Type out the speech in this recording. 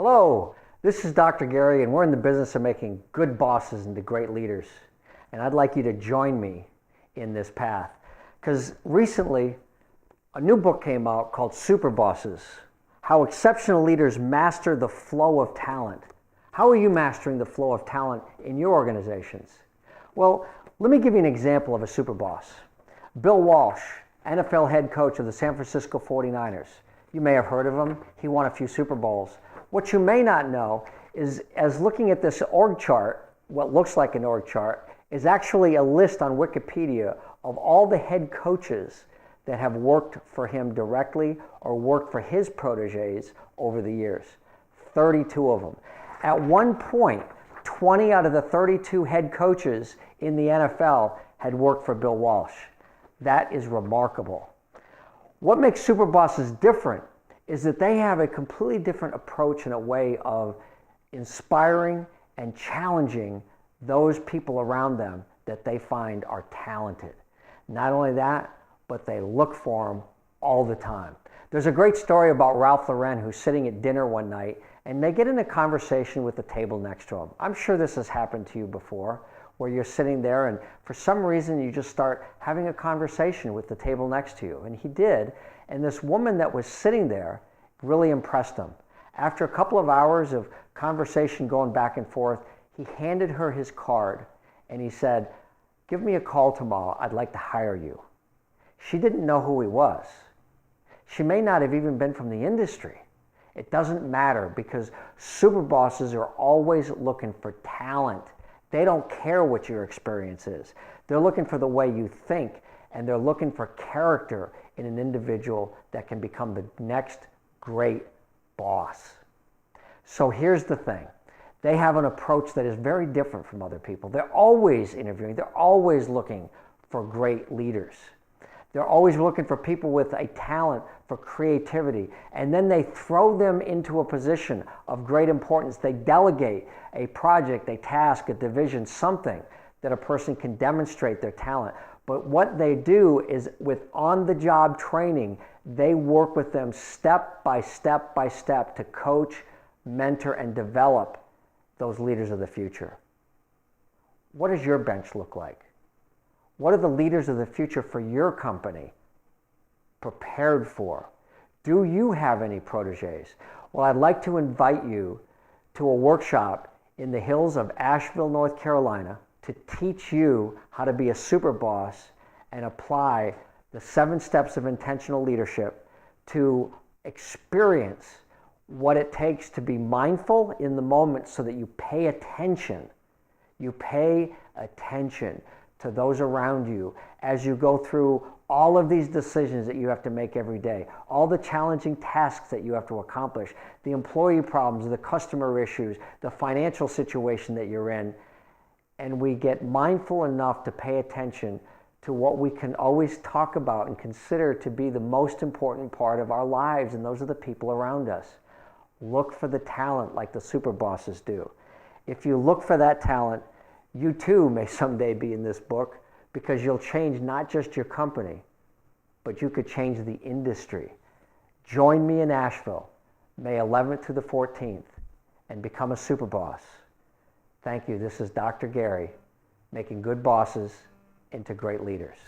Hello, this is Dr. Gary, and we're in the business of making good bosses into great leaders. And I'd like you to join me in this path. Because recently, a new book came out called Superbosses: How Exceptional Leaders Master the Flow of Talent. How are you mastering the flow of talent in your organizations? Well, let me give you an example of a superboss. Bill Walsh, NFL head coach of the San Francisco 49ers. You may have heard of him. He won a few Super Bowls. What you may not know is, as looking at this org chart, what looks like an org chart, is actually a list on Wikipedia of all the head coaches that have worked for him directly or worked for his proteges over the years. 32 of them. At one point, 20 out of the 32 head coaches in the NFL had worked for Bill Walsh. That is remarkable. What makes Superbosses different is that they have a completely different approach and a way of inspiring and challenging those people around them that they find are talented. Not only that, but they look for them all the time. There's a great story about Ralph Lauren, who's sitting at dinner one night and they get in a conversation with the table next to him. I'm sure this has happened to you before, where you're sitting there and for some reason you just start having a conversation with the table next to you. And he did, and this woman that was sitting there really impressed him. After a couple of hours of conversation going back and forth, he handed her his card and he said, "Give me a call tomorrow, I'd like to hire you." She didn't know who he was. She may not have even been from the industry. It doesn't matter, because superbosses are always looking for talent. They don't care what your experience is. They're looking for the way you think, and they're looking for character in an individual that can become the next great boss. So here's the thing. They have an approach that is very different from other people. They're always interviewing. They're always looking for great leaders. They're always looking for people with a talent for creativity, and then they throw them into a position of great importance. They delegate a project, a task, a division, something that a person can demonstrate their talent. But what they do is, with on-the-job training, they work with them step by step by step to coach, mentor, and develop those leaders of the future. What does your bench look like? What are the leaders of the future for your company prepared for? Do you have any proteges? Well, I'd like to invite you to a workshop in the hills of Asheville, North Carolina, to teach you how to be a super boss and apply the 7 steps of intentional leadership to experience what it takes to be mindful in the moment so that you pay attention. You pay attention to those around you as you go through all of these decisions that you have to make every day, all the challenging tasks that you have to accomplish, the employee problems, the customer issues, the financial situation that you're in. And we get mindful enough to pay attention to what we can always talk about and consider to be the most important part of our lives, and those are the people around us. Look for the talent like the super bosses do. If you look for that talent, you too may someday be in this book, because you'll change not just your company, but you could change the industry. Join me in Asheville, May 11th to the 14th, and become a super boss. Thank you. This is Dr. Gary, making good bosses into great leaders.